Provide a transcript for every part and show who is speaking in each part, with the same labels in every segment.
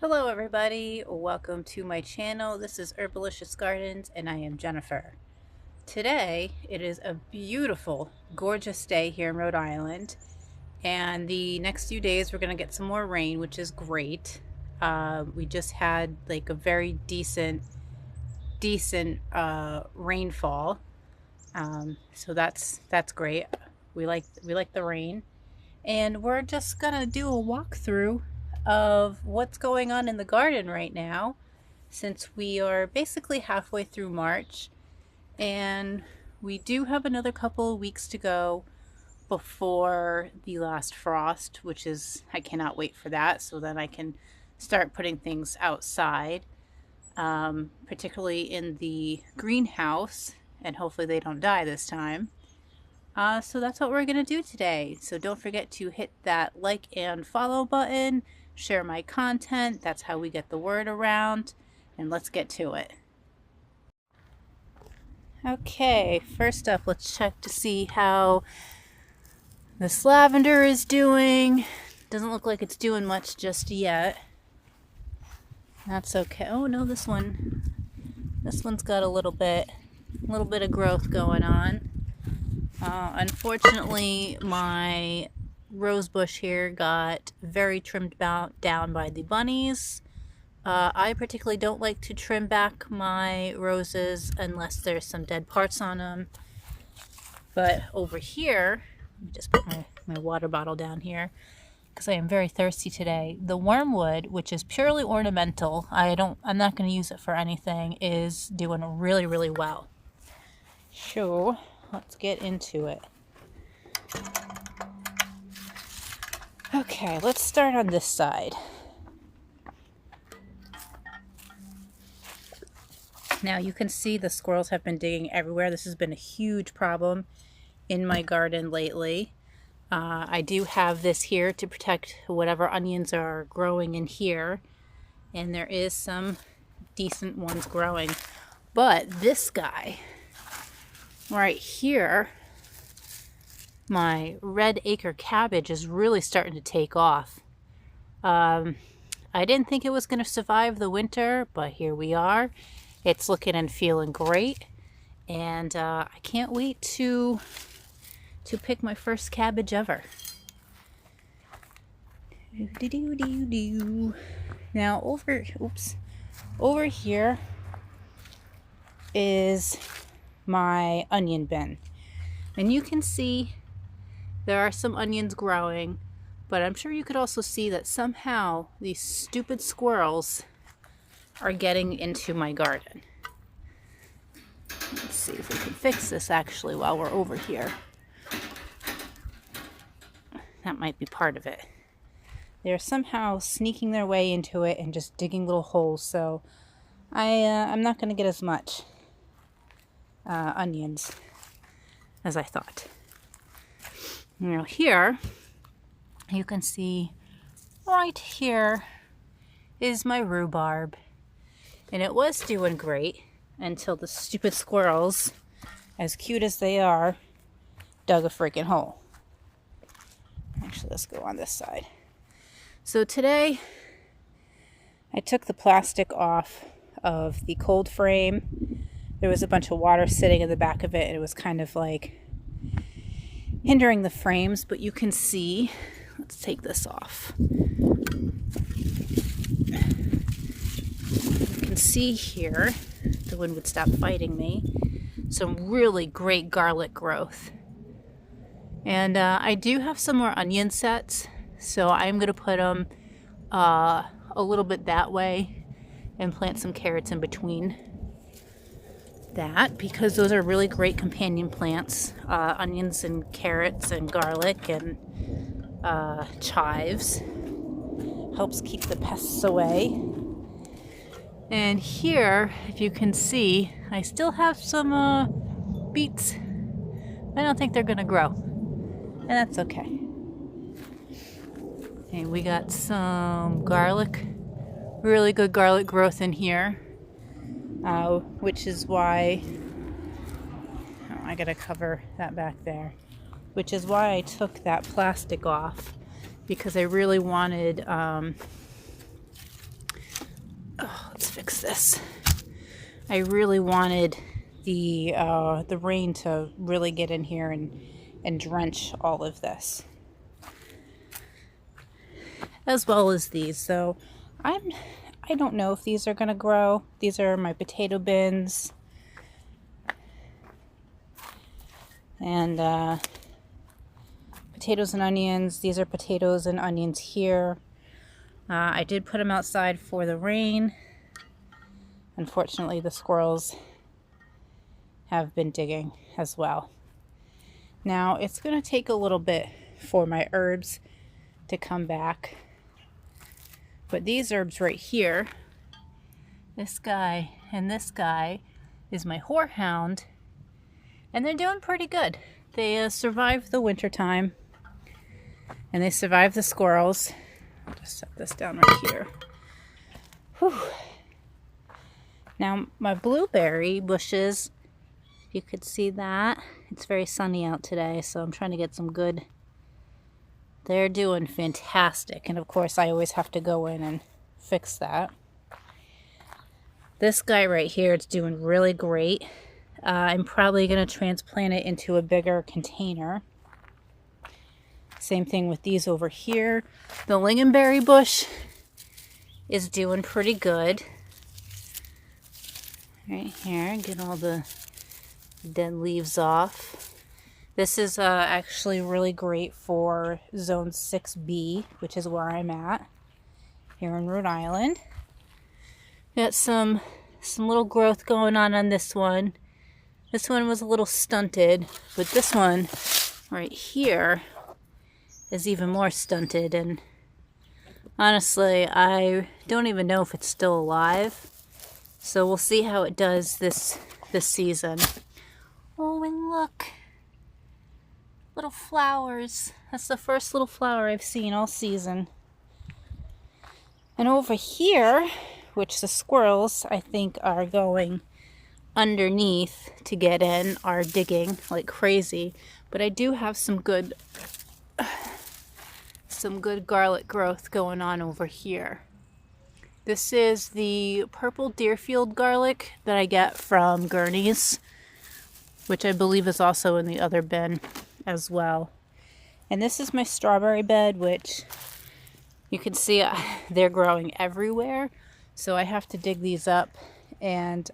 Speaker 1: Hello everybody, welcome to my channel. This is Herbalicious Gardens and I am Jennifer. Today it is a beautiful, gorgeous day here in Rhode Island, and the next few days we're going to get some more rain, which is great. We just had like a very decent rainfall, so that's great. We like the rain, and we're just gonna do a walkthrough of what's going on in the garden right now, since we are basically halfway through March and we do have another couple of weeks to go before the last frost, which is, I cannot wait for that, so then I can start putting things outside, particularly in the greenhouse, and hopefully they don't die this time. So that's what we're going to do today. So don't forget to hit that like and follow button, share my content. That's how we get the word around. And let's get to it. Okay, first up, let's check to see how this lavender is doing. Doesn't look like it's doing much just yet. That's okay. Oh no, this one's got a little bit of growth going on. Unfortunately, my rose bush here got very trimmed down by the bunnies. I particularly don't like to trim back my roses unless there's some dead parts on them. But over here, let me just put my water bottle down here because I am very thirsty today. The wormwood, which is purely ornamental, I'm not going to use it for anything, is doing really, really well. So let's get into it. Okay, let's start on this side. Now you can see the squirrels have been digging everywhere. This has been a huge problem in my garden lately. I do have this here to protect whatever onions are growing in here, and there is some decent ones growing. But this guy right here, my red acre cabbage, is really starting to take off. I didn't think it was going to survive the winter, but here we are. It's looking and feeling great, and I can't wait to pick my first cabbage ever. Now over here is my onion bin, and you can see there are some onions growing, but I'm sure you could also see that somehow these stupid squirrels are getting into my garden. Let's see if we can fix this actually while we're over here. That might be part of it. They're somehow sneaking their way into it and just digging little holes, so I'm not going to get as much onions as I thought. Now here, you can see right here is my rhubarb. And it was doing great until the stupid squirrels, as cute as they are, dug a freaking hole. Actually, let's go on this side. So today, I took the plastic off of the cold frame. There was a bunch of water sitting in the back of it, and it was kind of like hindering the frames, but you can see, let's take this off. You can see here, if the wind would stop fighting me, some really great garlic growth. And I do have some more onion sets, so I'm going to put them a little bit that way and plant some carrots in between that, because those are really great companion plants. Onions and carrots and garlic and chives. Helps keep the pests away. And here, if you can see, I still have some beets. I don't think they're going to grow. And that's okay. And we got some garlic. Really good garlic growth in here. Which is why... Oh, I gotta cover that back there. Which is why I took that plastic off. Because I really wanted Oh, let's fix this. I really wanted the rain to really get in here and drench all of this, as well as these. So I don't know if these are gonna grow. These are my potato bins, and potatoes and onions. These are potatoes and onions here. I did put them outside for the rain. Unfortunately, the squirrels have been digging as well. Now, it's going to take a little bit for my herbs to come back. But these herbs right here, this guy and this guy, is my horehound. And they're doing pretty good. They survived the winter time. And they survived the squirrels. I'll just set this down right here. Whew. Now, my blueberry bushes, you could see that. It's very sunny out today, so I'm trying to get some good. They're doing fantastic. And of course, I always have to go in and fix that. This guy right here, it's doing really great. I'm probably going to transplant it into a bigger container. Same thing with these over here. The lingonberry bush is doing pretty good. Right here, get all the dead leaves off. This is actually really great for zone 6B, which is where I'm at here in Rhode Island. Got some little growth going on this one. This one was a little stunted, but this one right here is even more stunted, and honestly, I don't even know if it's still alive. So we'll see how it does this season. Oh, and look. Little flowers. That's the first little flower I've seen all season. And over here, which the squirrels, I think, are going underneath to get in, are digging like crazy. But I do have some good garlic growth going on over here. This is the purple Deerfield garlic that I get from Gurney's, which I believe is also in the other bin as well. And this is my strawberry bed, which you can see they're growing everywhere. So I have to dig these up, and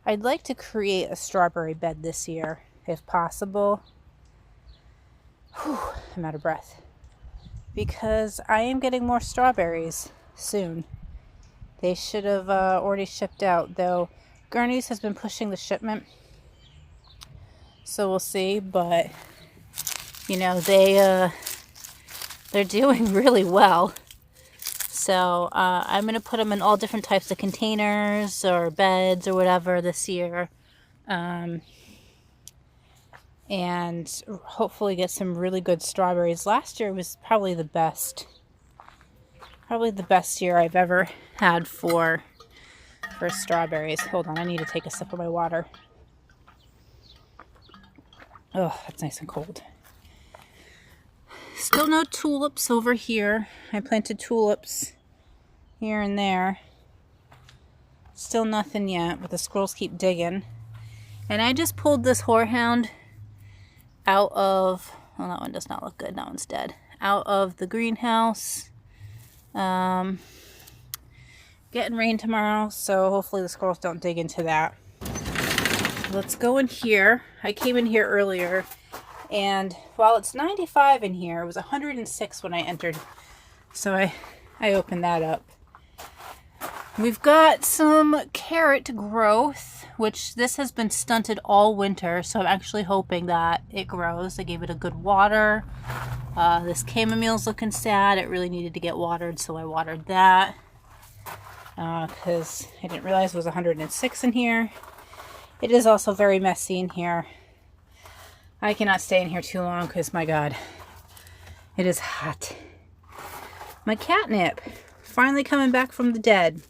Speaker 1: I'd like to create a strawberry bed this year, if possible. Whew, I'm out of breath. Because I am getting more strawberries soon. They should have already shipped out, though Gurney's has been pushing the shipment. So we'll see, but you know, they're doing really well. So I'm going to put them in all different types of containers or beds or whatever this year. And hopefully get some really good strawberries. Last year was probably the best year I've ever had for strawberries. Hold on, I need to take a sip of my water. Oh, that's nice and cold. Still no tulips over here. I planted tulips here and there. Still nothing yet, but the squirrels keep digging. And I just pulled this horehound out of, well, that one does not look good. That one's dead. Out of the greenhouse. Getting rain tomorrow, so hopefully the squirrels don't dig into that. Let's go in here. I came in here earlier, and while it's 95 in here, it was 106 when I entered. So I opened that up. We've got some carrot growth, which this has been stunted all winter, so I'm actually hoping that it grows. I gave it a good water. This chamomile's looking sad. It really needed to get watered, so I watered that. Because I didn't realize it was 106 in here. It is also very messy in here. I cannot stay in here too long because, my God, it is hot. My catnip, finally coming back from the dead.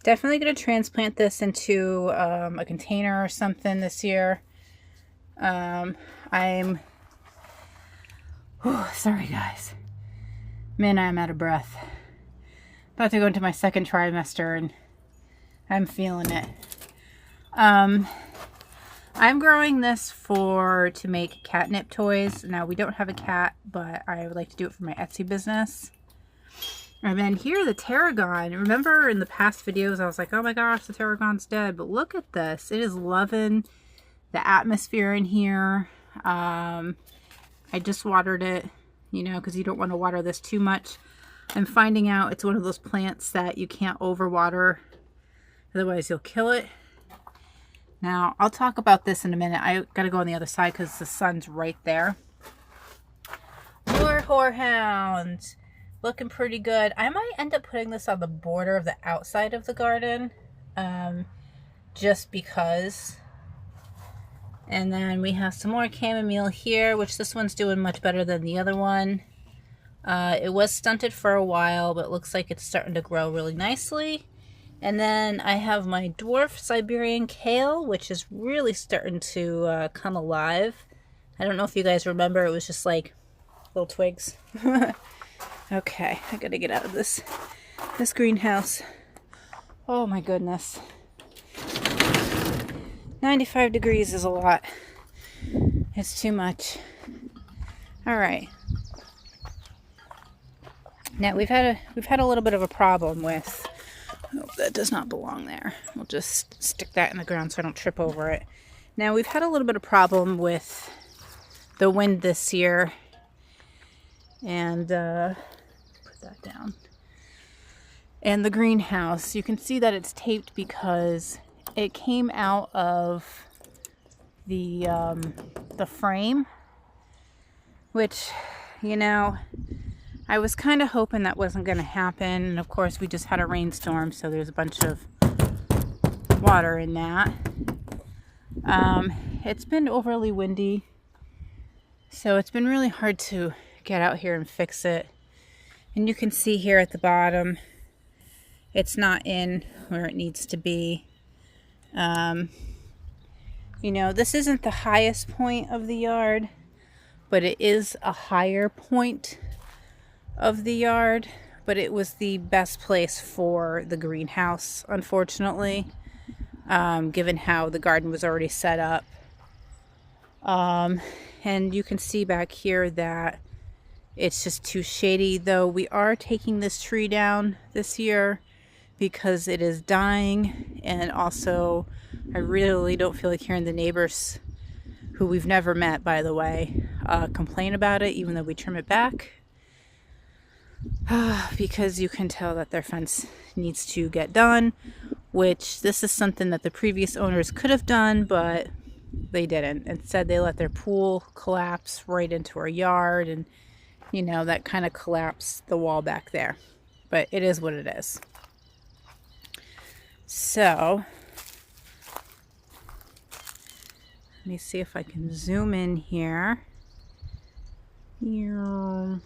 Speaker 1: Definitely going to transplant this into a container or something this year. Sorry guys. Man, I'm out of breath. About to go into my second trimester and I'm feeling it. I'm growing this to make catnip toys. Now, we don't have a cat, but I would like to do it for my Etsy business. And then here, the tarragon. Remember in the past videos, I was like, oh my gosh, the tarragon's dead. But look at this. It is loving the atmosphere in here. I just watered it, you know, because you don't want to water this too much. I'm finding out it's one of those plants that you can't overwater. Otherwise, you'll kill it. Now, I'll talk about this in a minute. I got to go on the other side because the sun's right there. More horehounds. Looking pretty good. I might end up putting this on the border of the outside of the garden. Just because. And then we have some more chamomile here, which this one's doing much better than the other one. It was stunted for a while, but it looks like it's starting to grow really nicely. And then I have my dwarf Siberian kale, which is really starting to come alive. I don't know if you guys remember, it was just like little twigs. Okay, I gotta get out of this greenhouse. Oh my goodness. 95 degrees is a lot. It's too much. All right. Now we've had a little bit of a problem with. Oh, that does not belong there. We'll just stick that in the ground so I don't trip over it. Now we've had a little bit of problem with the wind this year, and put that down. And the greenhouse, you can see that it's taped because it came out of the frame, which, you know, I was kind of hoping that wasn't going to happen. And of course, we just had a rainstorm, so there's a bunch of water in that. It's been overly windy, so it's been really hard to get out here and fix it. And you can see here at the bottom, it's not in where it needs to be. You know, this isn't the highest point of the yard, but it is a higher point of the yard. But it was the best place for the greenhouse, unfortunately, given how the garden was already set up. And you can see back here that it's just too shady, though we are taking this tree down this year because it is dying. And also, I really don't feel like hearing the neighbors, who we've never met, by the way, complain about it, even though we trim it back. Because you can tell that their fence needs to get done, which this is something that the previous owners could have done, but they didn't. Instead, they let their pool collapse right into our yard, and, you know, that kind of collapsed the wall back there. But it is what it is. So, let me see if I can zoom in here. You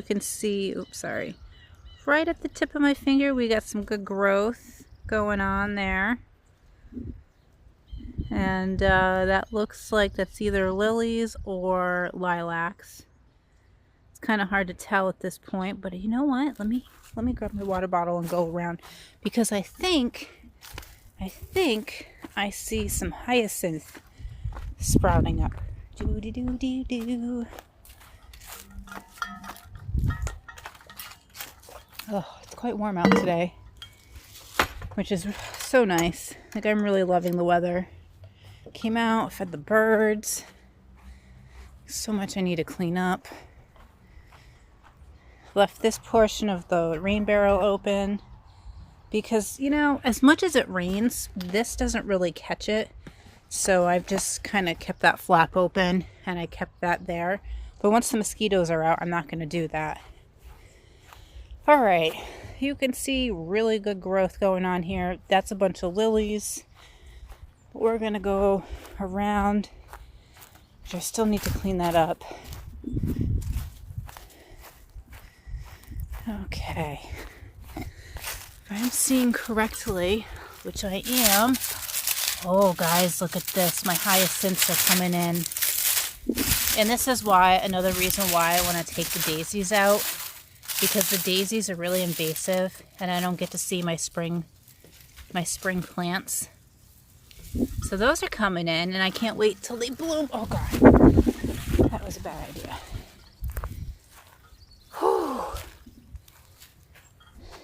Speaker 1: can see, oops, sorry. Right at the tip of my finger, we got some good growth going on there. And that looks like that's either lilies or lilacs. It's kind of hard to tell at this point, but you know what? Let me grab my water bottle and go around, because I think I see some hyacinth sprouting up. Do. Oh, it's quite warm out today, which is so nice. Like, I'm really loving the weather. Came out, fed the birds. So much I need to clean up. Left this portion of the rain barrel open because, you know, as much as it rains, this doesn't really catch it. So I've just kind of kept that flap open, and I kept that there. But once the mosquitoes are out, I'm not going to do that. All right, you can see really good growth going on here. That's a bunch of lilies. We're going to go around, which I still need to clean that up. Okay. If I'm seeing correctly, which I am. Oh, guys, look at this. My hyacinths are coming in. And this is why, another reason why I want to take the daisies out, because the daisies are really invasive and I don't get to see my spring plants. So those are coming in and I can't wait till they bloom. Oh God, that was a bad idea. Whew.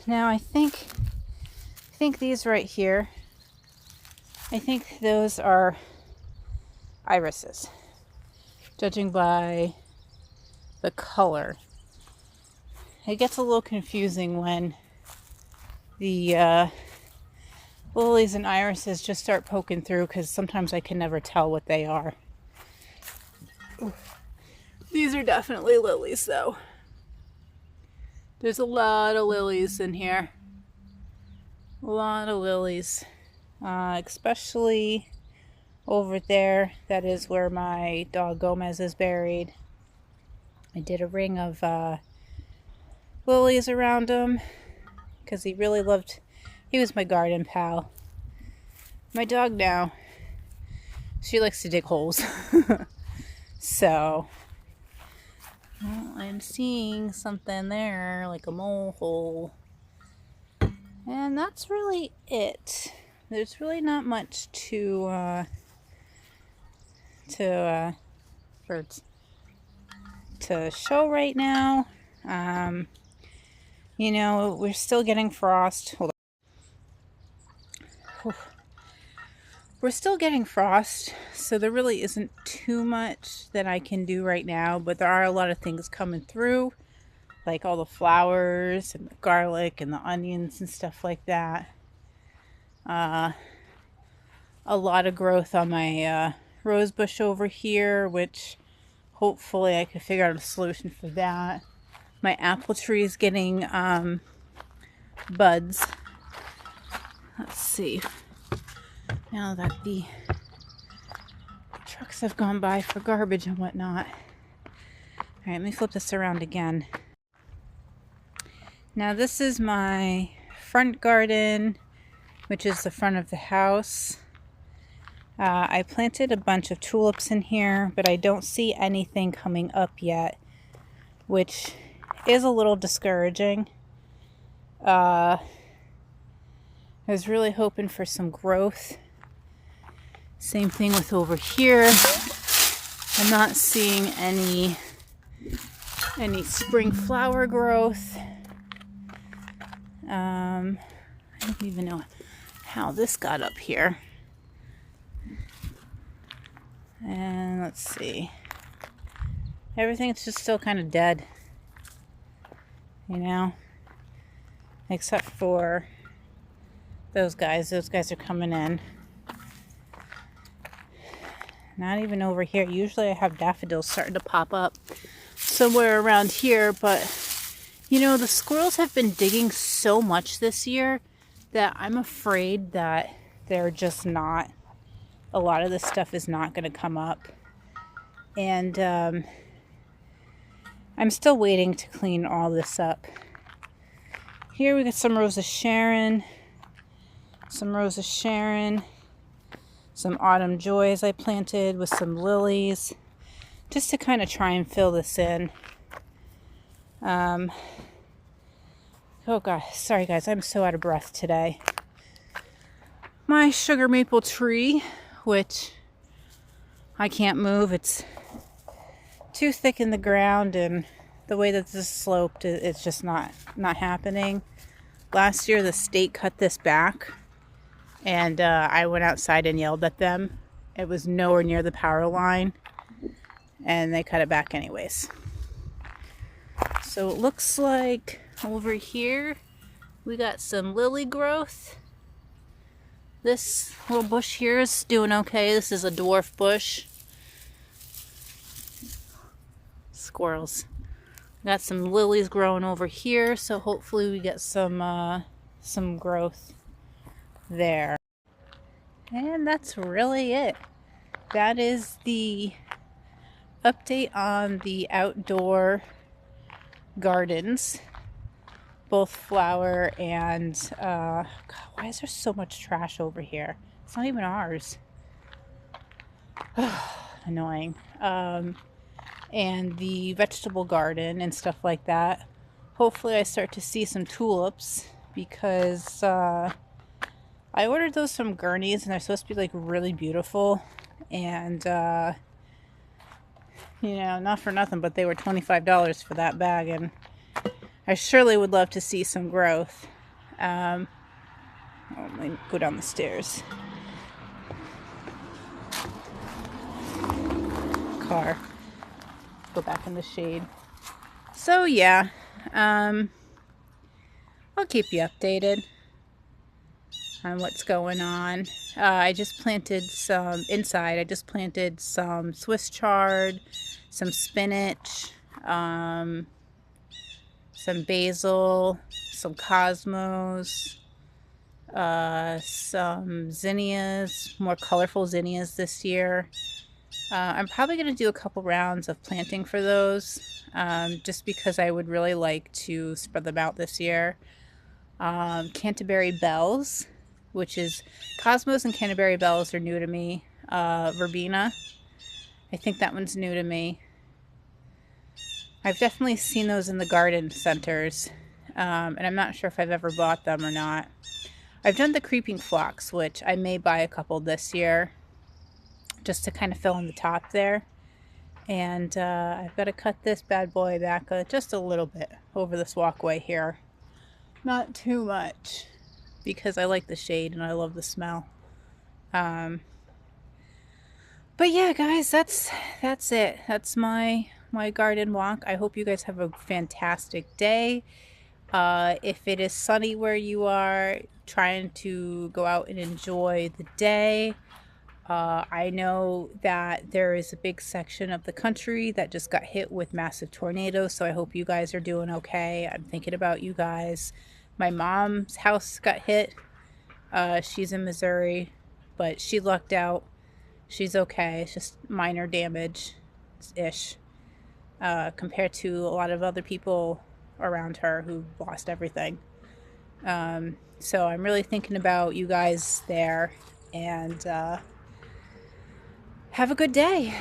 Speaker 1: Now I think these right here, I think those are irises, judging by the color. It gets a little confusing when the lilies and irises just start poking through, because sometimes I can never tell what they are. Ooh. These are definitely lilies though. There's a lot of lilies in here. A lot of lilies. Especially over there. That is where my dog Gomez is buried. I did a ring of lilies around him because he really loved, he was my garden pal. My dog now, she likes to dig holes. So, well, I'm seeing something there, like a mole hole. And that's really it. There's really not much to show right now. You know, we're still getting frost. Hold on. We're still getting frost, so there really isn't too much that I can do right now, but there are a lot of things coming through, like all the flowers and the garlic and the onions and stuff like that. A lot of growth on my rose bush over here, which hopefully I can figure out a solution for that. My apple tree is getting buds. Let's see. Now that the trucks have gone by for garbage and whatnot. Alright, let me flip this around again. Now this is my front garden, which is the front of the house. I planted a bunch of tulips in here, but I don't see anything coming up yet, which is a little discouraging. I was really hoping for some growth. Same thing with over here. I'm not seeing any spring flower growth. I don't even know how this got up here. And let's see. Everything's just still kind of dead. You know? Except for those guys. Those guys are coming in. Not even over here. Usually I have daffodils starting to pop up somewhere around here, but you know, the squirrels have been digging so much this year that I'm afraid that they're just not, a lot of this stuff is not going to come up. And I'm still waiting to clean all this up. Here we got some Rose of Sharon, some autumn joys I planted with some lilies, just to kind of try and fill this in. Oh God, sorry guys, I'm so out of breath today. My sugar maple tree, which I can't move, it's too thick in the ground, and the way that this is sloped, it's just not happening. Last year the state cut this back, and I went outside and yelled at them. It was nowhere near the power line, and they cut it back anyways. So it looks like over here we got some lily growth. This little bush here is doing okay. This is a dwarf bush. Squirrels. Got some lilies growing over here, so hopefully we get some growth there. And that's really it. That is the update on the outdoor gardens, both flower and God, why is there so much trash over here? It's not even ours. Annoying. And the vegetable garden and stuff like that. hopefully I start to see some tulips, because I ordered those from Gurney's and they're supposed to be like really beautiful. And you know, not for nothing, but they were $25 for that bag, and I surely would love to see some growth. Let me go down the stairs. Car. Go back in the shade. So yeah, I'll keep you updated on what's going on. I just planted some inside. I just planted some Swiss chard, some spinach, some basil, some cosmos, some zinnias, more colorful zinnias this year. I'm probably going to do a couple rounds of planting for those, just because I would really like to spread them out this year. Canterbury bells, which is cosmos and Canterbury bells, are new to me. Verbena, I think that one's new to me. I've definitely seen those in the garden centers, and I'm not sure if I've ever bought them or not. I've done the creeping phlox, which I may buy a couple this year, just to kind of fill in the top there. And I've got to cut this bad boy back just a little bit over this walkway here. Not too much, because I like the shade and I love the smell. But yeah, guys, that's it. That's my garden walk. I hope you guys have a fantastic day. If it is sunny where you are, trying to go out and enjoy the day. I know that there is a big section of the country that just got hit with massive tornadoes, so I hope you guys are doing okay. I'm thinking about you guys. My mom's house got hit. She's in Missouri, but she lucked out. She's okay. It's just minor damage-ish, compared to a lot of other people around her who lost everything. So I'm really thinking about you guys there, and have a good day.